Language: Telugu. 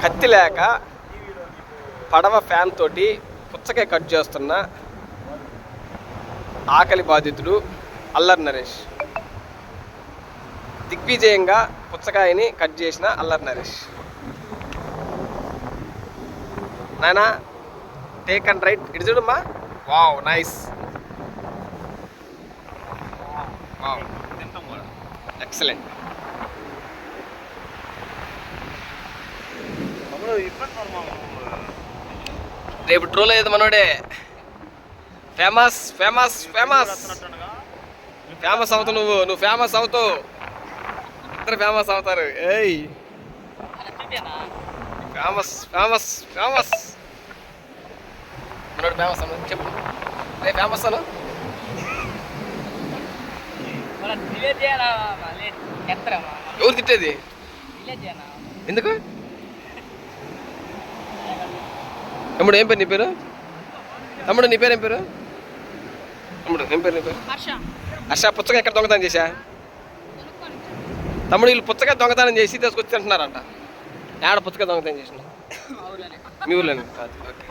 కత్తి లేక పడవ ఫ్యాన్ తోటి పుచ్చకాయ కట్ చేస్తున్న ఆకలి బాధితుడు అల్లరి నరేష్. దిగ్విజయంగా పుచ్చకాయని కట్ చేసిన అల్లరి నరేష్. నాయనా టేక్ అండ్ రైట్ ఇటు చూడమ్మా. Wow nice, wow excellent. రేపు ట్రోల్ అయ్యేది మనోడే. ఫేమస్ ఫేమస్ ఫేమస్ ఫేమస్ అవుతావు నువ్వు ఫేమస్ అవుతావు. ఇద్దరు ఫేమస్ అవుతారు. ఏయ్ ఫేమస్ ఫేమస్ ఫేమస్ మనోడు ఫేమస్ అన్న చెప్పు. రే ఫేమస్ అను. ఎవరు తిట్టేది? ఎందుకు? తమ్ముడు ఏం పేరు నీ పేరు? తమ్ముడు నీ పేరు ఏం పేరు? తమ్ముడు ఏం పేరు నీ పేరు? హర్ష. పుచ్చకాయ ఎక్కడ దొంగతనం చేశా? తమ్ముడు వీళ్ళు పుచ్చకాయ దొంగతనం చేసి తీసుకొచ్చి తింటున్నారంట. ఏడ పుచ్చకాయ దొంగతనం చేసిన? మీ ఊర్లోనే. ఓకే.